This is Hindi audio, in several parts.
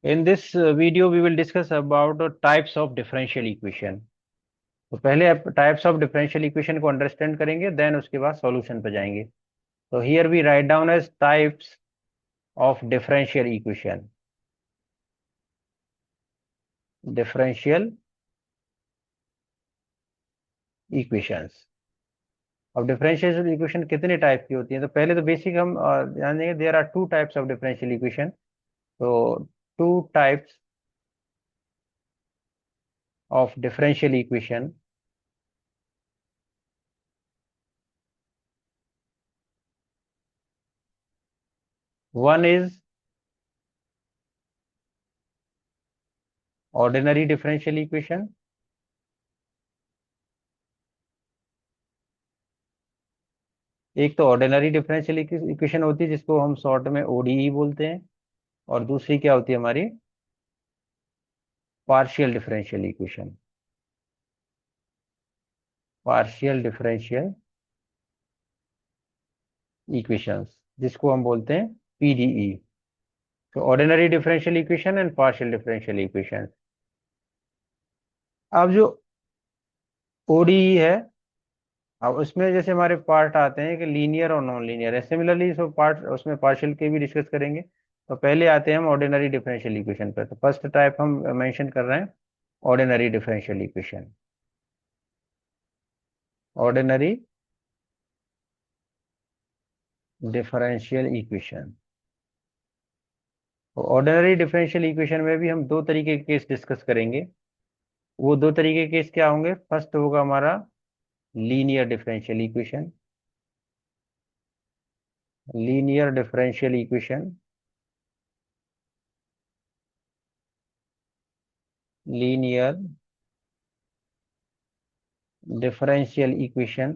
In this video, we will discuss about the types of differential equation. तो पहले आप टाइप्स ऑफ डिफरेंशियल इक्वेशन को अंडरस्टैंड करेंगे, देन उसके बाद सॉल्यूशन पे जाएंगे. तो here we write down as types of differential equation. Differential equations. अब डिफरेंशियल इक्वेशन कितने टाइप की होती हैं? तो पहले तो बेसिक हम जानेंगे. There are two types of differential equation. तो two types of differential equation. One is ordinary differential equation. एक तो ऑर्डिनरी डिफरेंशियल इक्वेशन होती है जिसको हम शॉर्ट में ओडीई बोलते हैं. और दूसरी क्या होती है हमारी? Partial differential equation. Partial differential equations जिसको हम बोलते हैं पीडीई. तो ordinary differential equation and partial differential equation. अब जो ओडीई है, अब उसमें जैसे हमारे पार्ट आते हैं कि लीनियर और नॉन लीनियर है. सिमिलरली सो पार्ट उसमें पार्शियल के भी डिस्कस करेंगे. तो पहले आते हैं हम ऑर्डिनरी डिफरेंशियल इक्वेशन पर. तो फर्स्ट टाइप हम मेंशन कर रहे हैं ordinary differential equation. Ordinary differential equation. Ordinary differential equation में भी हम दो तरीके के केस डिस्कस करेंगे. वो दो तरीके के केस क्या होंगे? फर्स्ट होगा हमारा linear differential equation. Linear differential equation. Linear differential equation.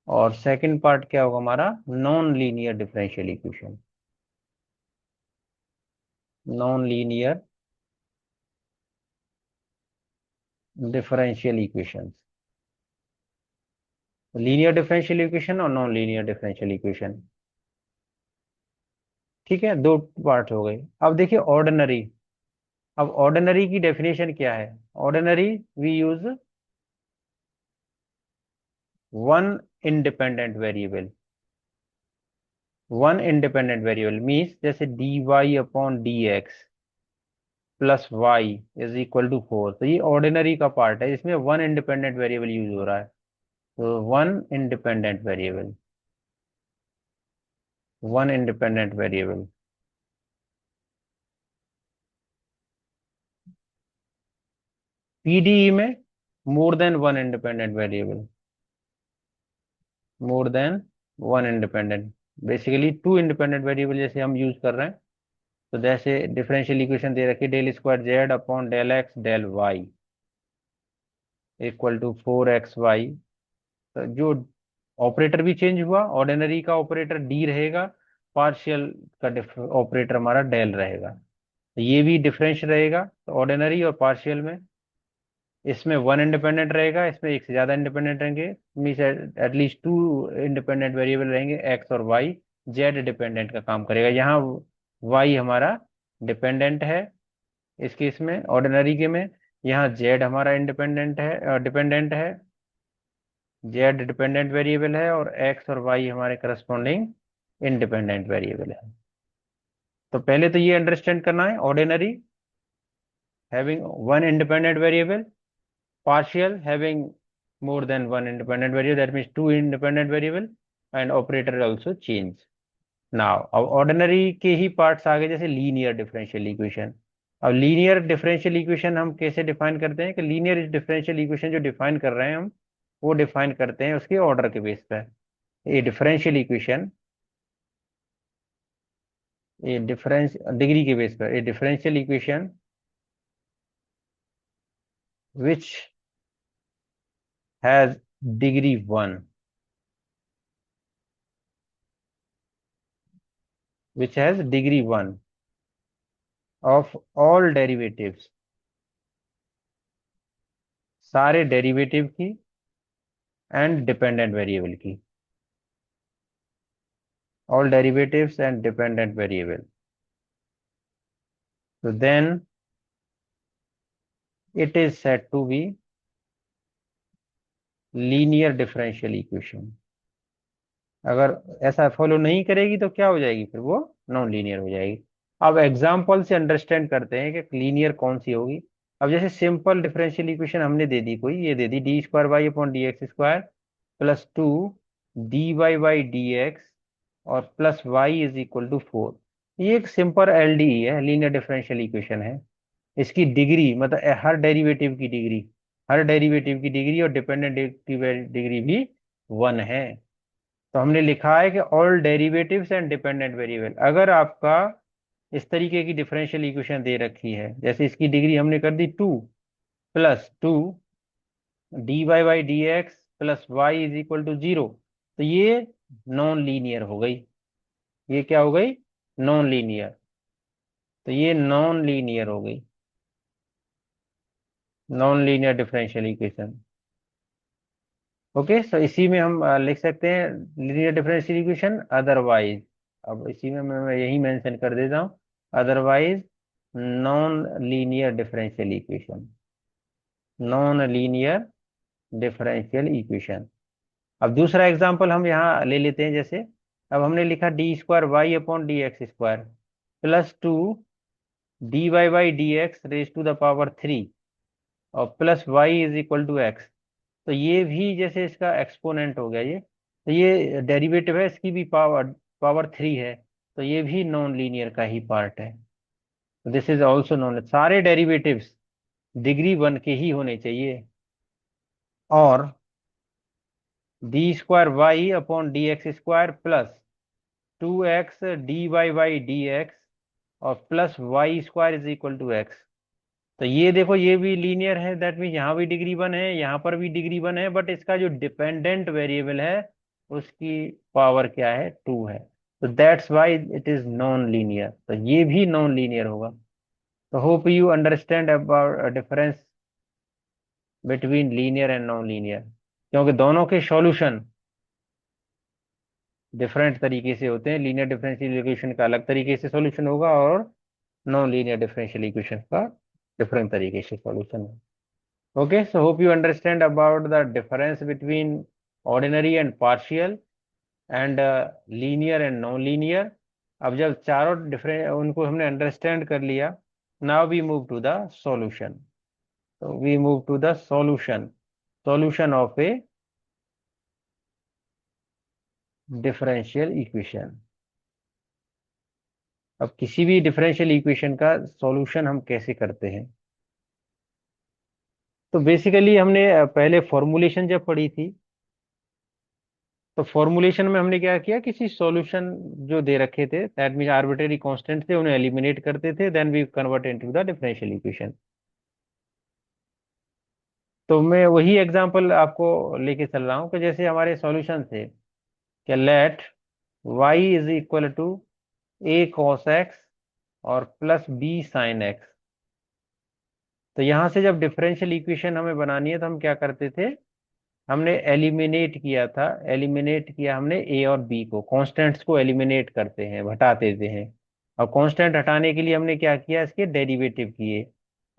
और सेकंड पार्ट क्या होगा हमारा? Non linear differential equation. Non linear differential equation. Linear differential equation और नॉन लीनियर डिफरेंशियल इक्वेशन. ठीक है, दो पार्ट हो गए. अब देखिए ऑर्डिनरी. अब ऑर्डिनरी की डेफिनेशन क्या है? Ordinary we use one independent variable. One independent variable means जैसे D Y upon D x plus Y is equal to 4. तो ये ऑर्डिनरी का पार्ट है, इसमें वन इंडिपेंडेंट वेरिएबल यूज हो रहा है. तो one independent variable. One independent variable. PDE में more than one independent variable. More than one independent. Basically two independent variable जैसे हम यूज कर रहे हैं. तो जैसे डिफरेंशियल इक्वेशन दे रखी, del square z upon del x del y equal to 4xy. तो जो ऑपरेटर भी चेंज हुआ, ऑर्डिनरी का ऑपरेटर डी रहेगा, पार्शियल का ऑपरेटर हमारा डेल रहेगा. तो ये भी डिफरेंस रहेगा. तो ऑर्डिनरी और पार्शियल में इसमें वन इंडिपेंडेंट रहेगा, इसमें एक से ज्यादा इंडिपेंडेंट रहेंगे. Means at least to independent variable रहेंगे, एक्स और वाई. जेड डिपेंडेंट का काम करेगा. यहाँ वाई हमारा डिपेंडेंट है इस केस में, ऑर्डिनरी के में. यहाँ जेड हमारा इंडिपेंडेंट है, डिपेंडेंट है. जेड डिपेंडेंट वेरिएबल है और एक्स और वाई हमारे करस्पॉन्डिंग इंडिपेंडेंट वेरिएबल है. तो पहले तो ये अंडरस्टैंड करना है ordinary having one independent variable, partial having more than one independent variable, that means two independent variable, and operator also change. Now अब ordinary के ही parts आ गए, जैसे linear differential equation. अब linear differential equation हम कैसे डिफाइन करते हैं? कि linear differential equation जो डिफाइन कर रहे हैं हम, वो डिफाइन करते हैं उसके ऑर्डर के बेस पर. ये डिफरेंशियल इक्वेशन, ये डिफरेंस डिग्री के बेस पर, ये differential equation which has degree 1, which has degree 1 of all derivatives. सारे डेरिवेटिव की एंड डिपेंडेंट वेरिएबल की. All derivatives and dependent variable. तो then it is said to be linear differential equation. अगर ऐसा फॉलो नहीं करेगी तो क्या हो जाएगी, फिर वो नॉन लीनियर हो जाएगी। अब एग्जाम्पल से अंडरस्टैंड करते हैं कि लीनियर कौन सी होगी। अब जैसे सिंपल डिफरेंशियल इक्वेशन हमने दे दी, कोई ये दे दी D square Y upon D x square plus two D Y by D X और plus Y is equal to 4। ये एक सिंपल एलडीई है, लीनियर डिफरेंशियल इक्वेशन है। इसकी डिग्री मतलब हर डेरिवेटिव की डिग्री और डिपेंडेंट डिग्री भी 1 है। तो हमने लिखा है कि all derivatives and dependent variable, अगर आपका इस तरीके की डिफरेंशियल इक्वेशन दे रखी है, जैसे इसकी डिग्री हमने कर दी 2 plus two D Y by D x plus Y is equal to 0, तो ये नॉन लीनियर हो गई। ये क्या हो गई, नॉन लीनियर। तो ये नॉन लीनियर हो गई, non linear differential equation. Okay, so इसी में हम लिख सकते हैं लीनियर डिफरेंशियल इक्वेशन अदरवाइज। अब इसी में मैं यही मेंशन कर देता हूँ, otherwise non linear differential equation, non linear differential equation. अब दूसरा एग्जांपल हम यहाँ ले लेते हैं, जैसे अब हमने लिखा d square Y upon D x square plus two D Y by D x raise to the power 3 और plus Y is equal to x. तो ये भी जैसे इसका एक्सपोनेंट हो गया ये, तो ये डेरिवेटिव है, इसकी भी पावर पावर 3 है, तो ये भी नॉन लीनियर का ही पार्ट है। दिस इज ऑल्सो नॉन, सारे डेरिवेटिव्स डिग्री 1 के ही होने चाहिए। और D square Y upon D x square plus 2x D Y by D X और plus Y square is equal to x. तो ये देखो ये भी लीनियर है, दैट मीन यहाँ भी डिग्री 1 है, यहाँ पर भी डिग्री 1 है, बट इसका जो डिपेंडेंट वेरिएबल है उसकी पावर क्या है, 2 है। तो that's why it is non linear, तो ये भी नॉन लीनियर होगा। तो hope you understand about difference between linear and non linear, क्योंकि दोनों के सॉल्यूशन डिफरेंट तरीके से होते हैं। लीनियर डिफरेंशियल इक्वेशन का अलग तरीके से सॉल्यूशन होगा और नॉन लीनियर डिफरेंशियल इक्वेशन का डिफरेंट तरीके से सॉल्यूशन है। Okay, so hope you understand about the difference between ordinary and partial and linear and non-linear। अब जब चारों डिफरेंट उनको हमने अंडरस्टैंड कर लिया, now we move to the solution. तो we move to the solution of a differential equation. अब किसी भी डिफरेंशियल इक्वेशन का सॉल्यूशन हम कैसे करते हैं, तो बेसिकली हमने पहले फॉर्मूलेशन जब पढ़ी थी, तो फॉर्मूलेशन में हमने क्या किया, किसी सॉल्यूशन जो दे रखे थे दैट मीन आर्बिट्रेरी कांस्टेंट थे, उन्हें एलिमिनेट करते थे, then we convert into the differential equation. तो मैं वही एग्जांपल आपको लेके चल रहा हूँ कि जैसे हमारे सॉल्यूशन थे कि let y is equal to a cos x और प्लस b sin x। तो यहाँ से जब डिफरेंशियल इक्वेशन हमें बनानी है तो हम क्या करते थे, हमने एलिमिनेट किया हमने ए और बी को, कॉन्स्टेंट्स को एलिमिनेट करते हैं, हटा देते हैं। और कांस्टेंट हटाने के लिए हमने क्या किया, इसके डेरिवेटिव किए।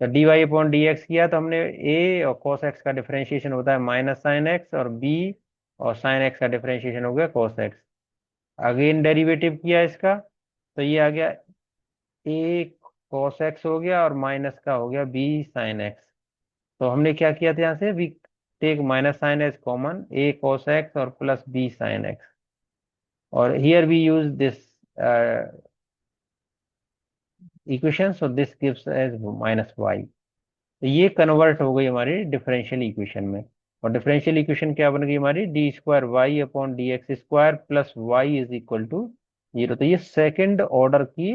तो d Y upon D x किया, तो हमने ए और कॉस एक्स का डिफरेंशिएशन होता है माइनस साइन एक्स, और बी और साइन एक्स का डिफरेंशिएशन हो गया कॉस एक्स। अगेन डेरिवेटिव किया इसका, तो ये आ गया ए कॉस एक्स हो गया और माइनस का हो गया बी साइन एक्स। तो हमने क्या किया था, यहाँ से we take minus sine as common, a cos x और प्लस बी साइन एक्स, और here we use this equation, so this gives as minus y. तो ये कन्वर्ट हो गई हमारी डिफरेंशियल इक्वेशन में। और डिफरेंशियल इक्वेशन क्या बन गई हमारी, d square Y upon D x square plus Y is equal to 0। तो ये सेकंड ऑर्डर की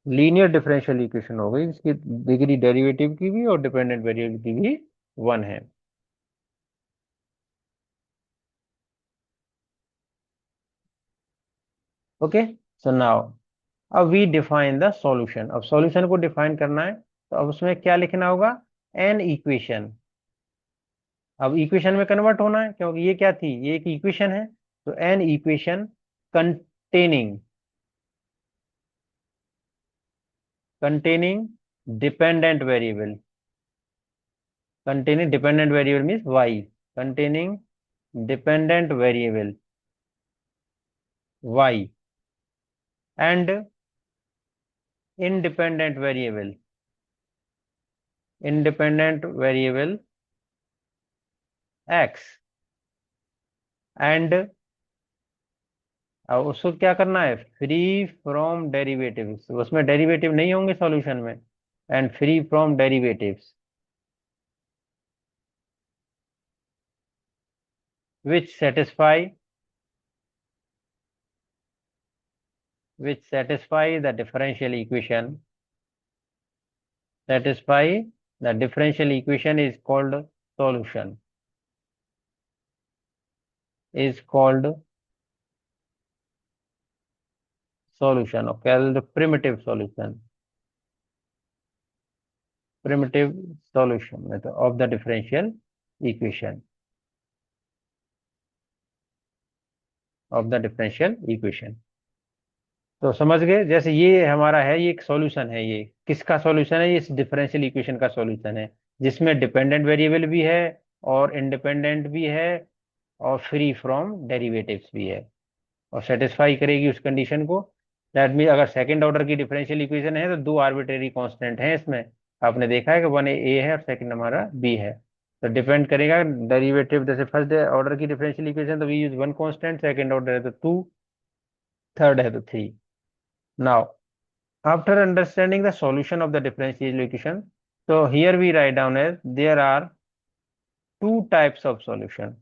लीनियर डिफरेंशियल इक्वेशन हो गई, जिसकी डिग्री डेरिवेटिव की भी और डिपेंडेंट वेरिएबल की भी 1 है। ओके, सो नाउ अब वी डिफाइन द सॉल्यूशन। अब सॉल्यूशन को डिफाइन करना है, तो अब उसमें क्या लिखना होगा, एन इक्वेशन। अब इक्वेशन में कन्वर्ट होना है, क्योंकि ये क्या थी, ये एक इक्वेशन है। तो an equation containing containing dependent variable. Containing dependent variable means y. Containing dependent variable y and independent variable x, and अब उसको क्या करना है, फ्री फ्रॉम डेरिवेटिव्स, उसमें डेरिवेटिव नहीं होंगे सॉल्यूशन में, and free from derivatives which satisfy the differential equation. Satisfy the differential equation is called solution, is called solution, or called primitive solution. Primitive solution method of the differential equation, of the differential equation. तो समझ गए, जैसे ये हमारा है, ये एक सॉल्यूशन है, ये किसका सॉल्यूशन है, ये इस डिफरेंशियल इक्वेशन का सॉल्यूशन है, जिसमें डिपेंडेंट वेरिएबल भी है और इंडिपेंडेंट भी है और फ्री फ्रॉम डेरिवेटिव्स भी है, और सेटिस्फाई करेगी उस कंडीशन को। दैट मीन अगर सेकंड ऑर्डर की डिफरेंशियल इक्वेशन है तो दो आर्बिट्रेरी कांस्टेंट हैं इसमें, आपने देखा है कि वन ए है और सेकंड हमारा बी है, तो डिपेंड करेगा डेरिवेटिव। जैसे फर्स्ट ऑर्डर की डिफरेंशियल इक्वेशन तो we use one constant, second order है तो टू, थर्ड है तो three. Now after understanding the solution of the differential equation, so here we write down as there are two types of solution,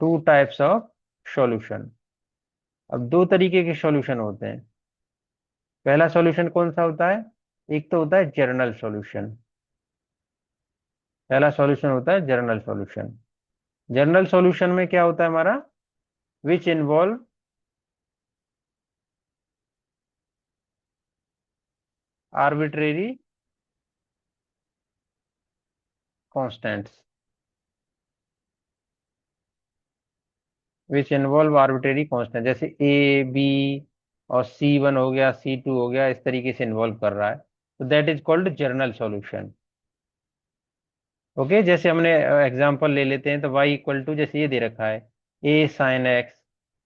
two types of solution। अब दो तरीके के सॉल्यूशन होते हैं। पहला सॉल्यूशन कौन सा होता है, एक तो होता है जनरल सॉल्यूशन। पहला सॉल्यूशन होता है जनरल सॉल्यूशन। जनरल सॉल्यूशन में क्या होता है हमारा, which involve arbitrary constants, which involve arbitrary constant, जैसे ए बी और C1 हो गया, C2 हो गया, इस तरीके से इन्वॉल्व कर रहा है, तो that is called general solution. Okay, जैसे हमने एग्जांपल ले लेते हैं, तो y इक्वल टू जैसे ये दे रखा है a sine x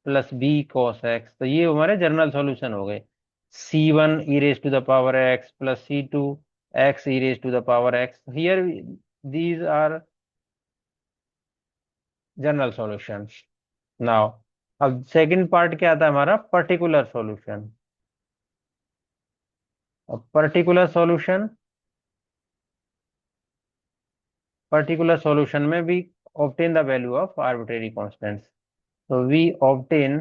plus b cos x, तो ये हमारे जनरल सॉल्यूशन हो गए। C1 e raise to the power x plus C2 x e raise to the power x, here these are general solutions. Now अब सेकंड पार्ट क्या आता है हमारा, पर्टिकुलर सॉल्यूशन। अब पर्टिकुलर सॉल्यूशन में भी obtain the value of arbitrary constants, so we obtain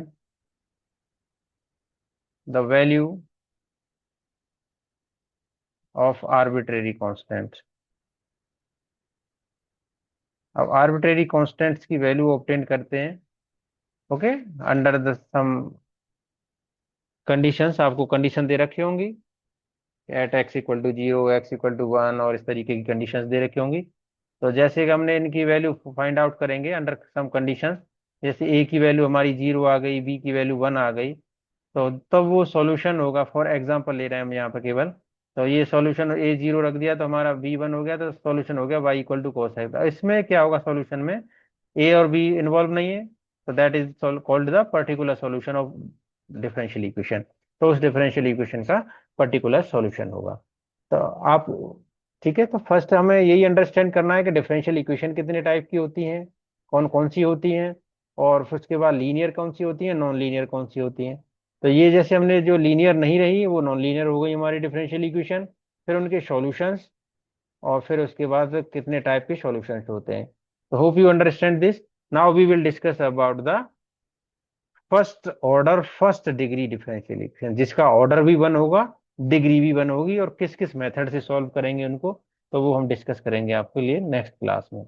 the value of arbitrary constant। अब आर्बिट्रेरी कांस्टेंट्स की वैल्यू ऑब्टेन करते हैं, okay, under the some conditions, आपको कंडीशन दे रखी होंगी, at x equal to zero, x equal to one, और इस तरीके की कंडीशंस दे रखी होंगी। तो जैसे कि हमने इनकी वैल्यू फाइंड आउट करेंगे अंडर सम कंडीशंस, जैसे ए की वैल्यू हमारी जीरो आ गई, बी की वैल्यू वन आ गई, तो तब वो सॉल्यूशन होगा। फॉर एग्जांपल ले रहे हैं हम यहाँ पर केवल, तो ये सॉल्यूशन ए जीरो रख दिया तो हमारा बी वन हो गया, तो सॉल्यूशन हो गया y equal to cos x. इसमें क्या होगा, सॉल्यूशन में ए और बी इन्वॉल्व नहीं है, तो that is called the particular solution of differential equation. तो उस डिफरेंशियल इक्वेशन का पर्टिकुलर सॉल्यूशन होगा। तो आप, ठीक है, तो फर्स्ट हमें यही अंडरस्टैंड करना है कि डिफरेंशियल इक्वेशन कितने टाइप की होती हैं, कौन कौन सी होती हैं, और फिर उसके बाद लीनियर कौन सी होती है, नॉन लीनियर कौन सी होती हैं। तो ये जैसे हमने जो लीनियर नहीं रही वो नॉन लीनियर हो गई हमारी डिफरेंशियल इक्वेशन, फिर उनके सॉल्यूशंस, और फिर उसके बाद कितने टाइप के सॉल्यूशंस होते हैं। तो hope you understand this. Now we will discuss about the first order first degree differential equation, जिसका ऑर्डर भी वन होगा, डिग्री भी वन होगी, और किस किस मेथड से सॉल्व करेंगे उनको, तो वो हम डिस्कस करेंगे आपके लिए नेक्स्ट क्लास में।